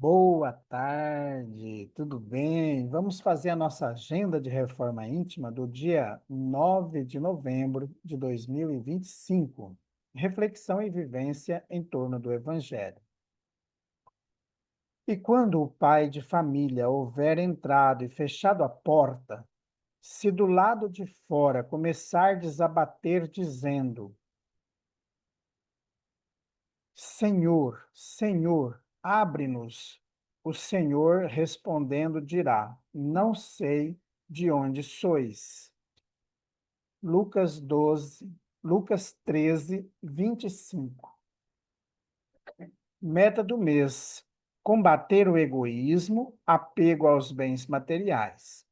Boa tarde, tudo bem? Vamos fazer a nossa agenda de reforma íntima do dia 9 de novembro de 2025. Reflexão e vivência em torno do Evangelho. E quando o pai de família houver entrado e fechado a porta, se do lado de fora começardes a bater, dizendo: Senhor, Senhor, abre-nos. O Senhor respondendo dirá: Não sei de onde sois. Lucas 12, Lucas 13, 25. Meta do mês: combater o egoísmo, apego aos bens materiais.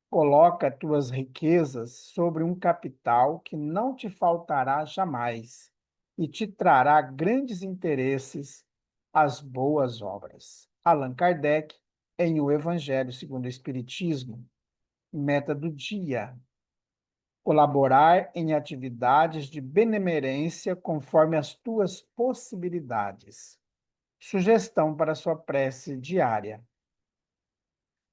Coloca tuas riquezas sobre um capital que não te faltará jamais e te trará grandes interesses às boas obras. Allan Kardec, em O Evangelho segundo o Espiritismo. Meta do dia: colaborar em atividades de benemerência conforme as tuas possibilidades. Sugestão para sua prece diária: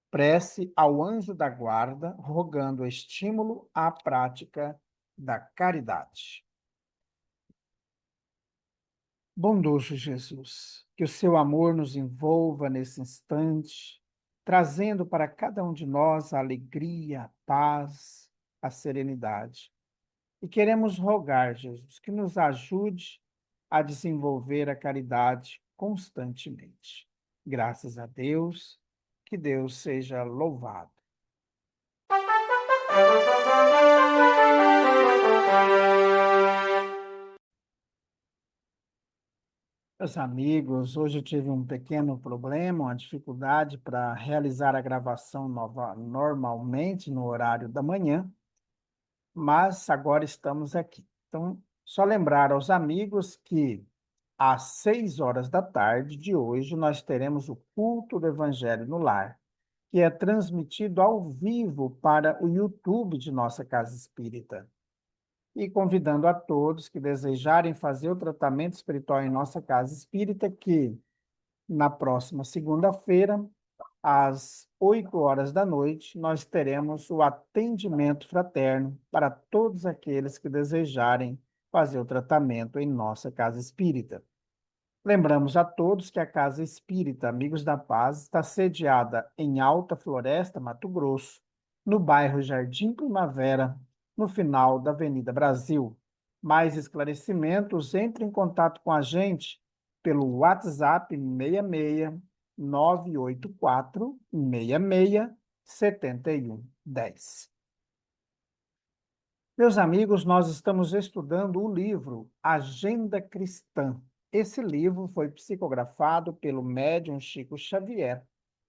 prece ao anjo da guarda, rogando estímulo à prática da caridade. Bondoso Jesus, que o seu amor nos envolva nesse instante, trazendo para cada um de nós a alegria, a paz, a serenidade. E queremos rogar, Jesus, que nos ajude a desenvolver a caridade constantemente. Graças a Deus, que Deus seja louvado. Meus amigos, hoje eu tive um pequeno problema, uma dificuldade para realizar a gravação normalmente no horário da manhã, mas agora estamos aqui. Então, só lembrar aos amigos que às 6 horas da tarde de hoje nós teremos o culto do Evangelho no Lar, que é transmitido ao vivo para o YouTube de nossa Casa Espírita. E convidando a todos que desejarem fazer o tratamento espiritual em nossa casa espírita, que na próxima segunda-feira, às 8 horas da noite, nós teremos o atendimento fraterno para todos aqueles que desejarem fazer o tratamento em nossa casa espírita. Lembramos a todos que a Casa Espírita Amigos da Paz está sediada em Alta Floresta, Mato Grosso, no bairro Jardim Primavera, no final da Avenida Brasil. Mais esclarecimentos, entre em contato com a gente pelo WhatsApp 66 984 66 7110. Meus amigos, nós estamos estudando o livro Agenda Cristã. Esse livro foi psicografado pelo médium Chico Xavier,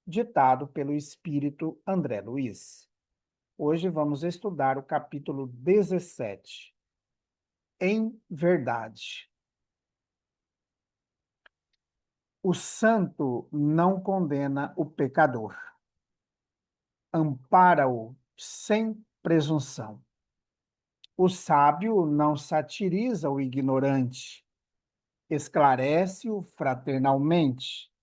ditado pelo espírito André Luiz. Hoje vamos estudar o capítulo 17. Em verdade. O santo não condena o pecador. Ampara-o sem presunção. O sábio não satiriza o ignorante, esclarece-o fraternalmente.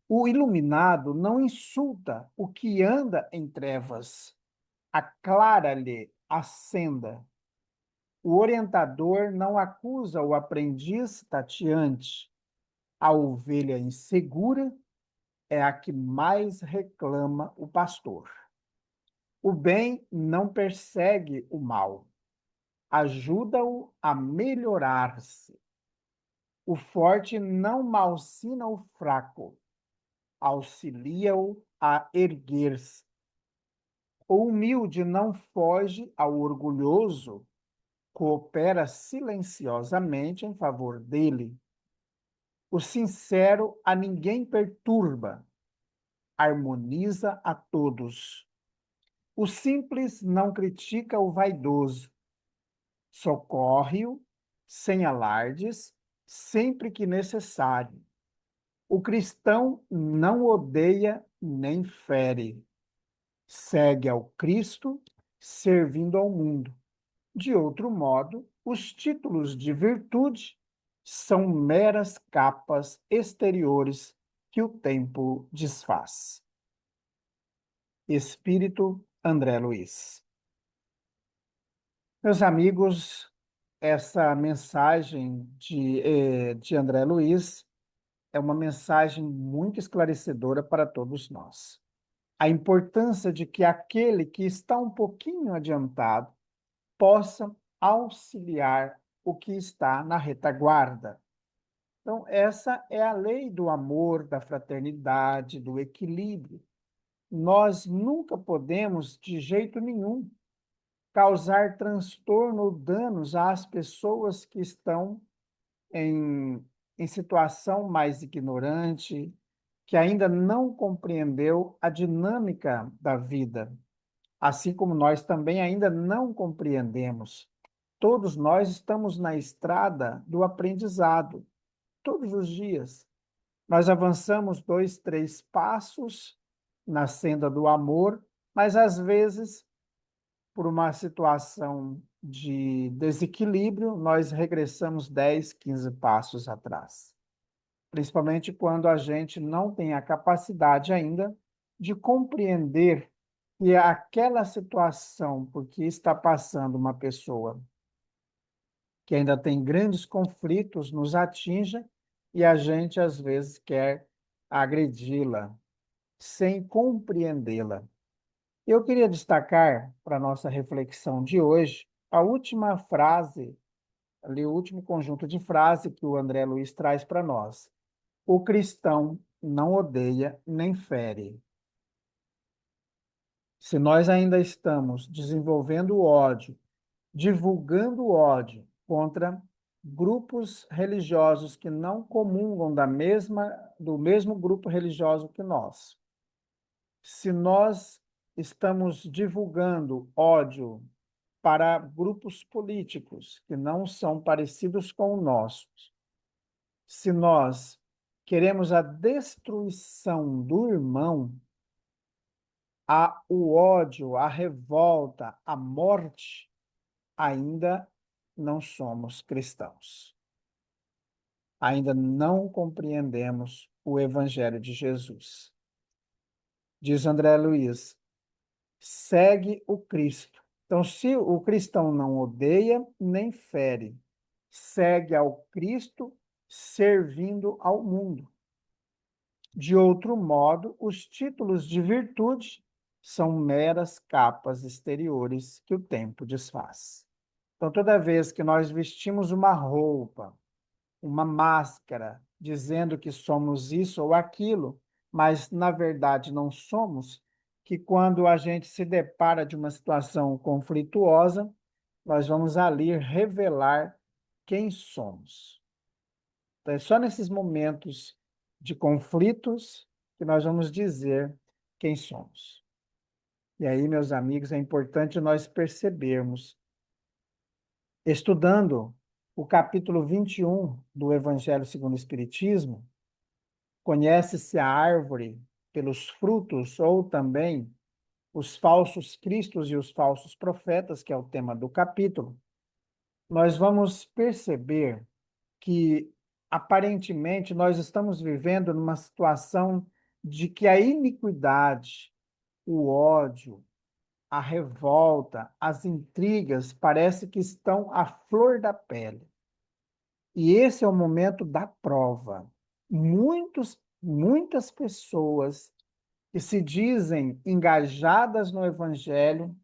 O iluminado não insulta o que anda em trevas, aclara-lhe a senda. O orientador não acusa o aprendiz tateante. A ovelha insegura é a que mais reclama o pastor. O bem não persegue o mal, ajuda-o a melhorar-se. O forte não malsina o fraco, auxilia-o a erguer-se. O humilde não foge ao orgulhoso, coopera silenciosamente em favor dele. O sincero a ninguém perturba, harmoniza a todos. O simples não critica o vaidoso, socorre-o sem alardes, sempre que necessário. O cristão não odeia nem fere. Segue ao Cristo, servindo ao mundo. De outro modo, os títulos de virtude são meras capas exteriores que o tempo desfaz. Espírito André Luiz. Meus amigos, essa mensagem de André Luiz é uma mensagem muito esclarecedora para todos nós. A importância de que aquele que está um pouquinho adiantado possa auxiliar o que está na retaguarda. Então, essa é a lei do amor, da fraternidade, do equilíbrio. Nós nunca podemos, de jeito nenhum, causar transtorno ou danos às pessoas que estão em situação mais ignorante, que ainda não compreendeu a dinâmica da vida, assim como nós também ainda não compreendemos. Todos nós estamos na estrada do aprendizado, todos os dias. Nós avançamos 2, 3 passos na senda do amor, mas às vezes, por uma situação de desequilíbrio, nós regressamos 10, 15 passos atrás. Principalmente quando a gente não tem a capacidade ainda de compreender que aquela situação, porque está passando uma pessoa que ainda tem grandes conflitos, nos atinja e a gente, às vezes, quer agredi-la sem compreendê-la. Eu queria destacar para a nossa reflexão de hoje a última frase, ali, o último conjunto de frases que o André Luiz traz para nós. O cristão não odeia nem fere. Se nós ainda estamos desenvolvendo o ódio, divulgando o ódio contra grupos religiosos que não comungam do mesmo grupo religioso que nós, se nós estamos divulgando ódio para grupos políticos que não são parecidos com o nosso, se nós queremos a destruição do irmão, o ódio, a revolta, a morte, ainda não somos cristãos. Ainda não compreendemos o Evangelho de Jesus. Diz André Luiz, segue o Cristo. Então, se o cristão não odeia nem fere, segue ao Cristo servindo ao mundo. De outro modo, os títulos de virtude são meras capas exteriores que o tempo desfaz. Então, toda vez que nós vestimos uma roupa, uma máscara, dizendo que somos isso ou aquilo, mas na verdade não somos, que quando a gente se depara de uma situação conflituosa, nós vamos ali revelar quem somos. Então, é só nesses momentos de conflitos que nós vamos dizer quem somos. E aí, meus amigos, é importante nós percebermos, estudando o capítulo 21 do Evangelho segundo o Espiritismo, conhece-se a árvore pelos frutos, ou também os falsos cristos e os falsos profetas, que é o tema do capítulo. Nós vamos perceber que, aparentemente, nós estamos vivendo numa situação de que a iniquidade, o ódio, a revolta, as intrigas parece que estão à flor da pele. E esse é o momento da prova. Muitas pessoas que se dizem engajadas no Evangelho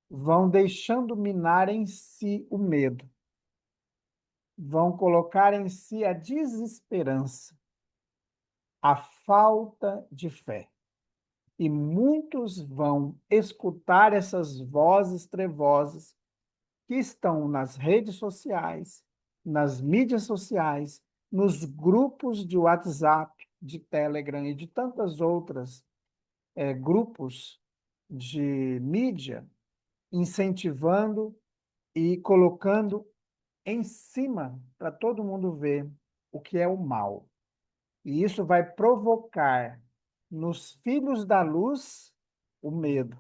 vão deixando minar em si o medo, vão colocar em si a desesperança, a falta de fé. E muitos vão escutar essas vozes trevosas que estão nas redes sociais, nas mídias sociais, nos grupos de WhatsApp, de Telegram e de tantas outras grupos de mídia, incentivando e colocando em cima para todo mundo ver o que é o mal. E isso vai provocar nos filhos da luz o medo.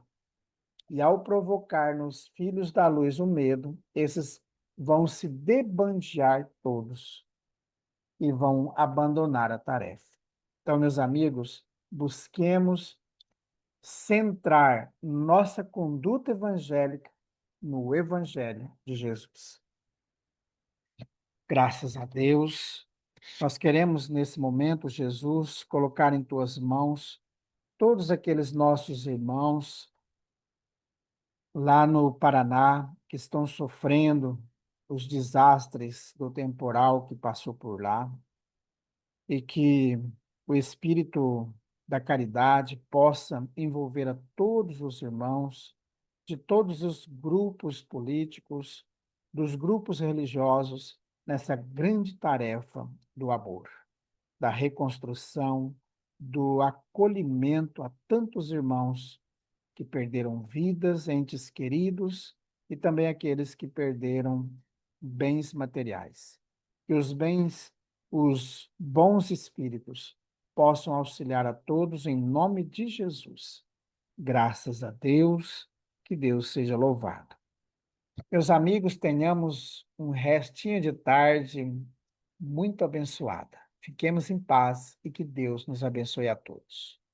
E ao provocar nos filhos da luz o medo, esses vão se debandear todos e vão abandonar a tarefa. Então, meus amigos, busquemos centrar nossa conduta evangélica no Evangelho de Jesus. Graças a Deus, nós queremos nesse momento, Jesus, colocar em tuas mãos todos aqueles nossos irmãos lá no Paraná que estão sofrendo os desastres do temporal que passou por lá e que o Espírito da caridade possa envolver a todos os irmãos de todos os grupos políticos, dos grupos religiosos, nessa grande tarefa do amor, da reconstrução, do acolhimento a tantos irmãos que perderam vidas, entes queridos e também aqueles que perderam bens materiais. Que os bens, os bons espíritos, possam auxiliar a todos em nome de Jesus. Graças a Deus, que Deus seja louvado. Meus amigos, tenhamos um restinho de tarde muito abençoada. Fiquemos em paz e que Deus nos abençoe a todos.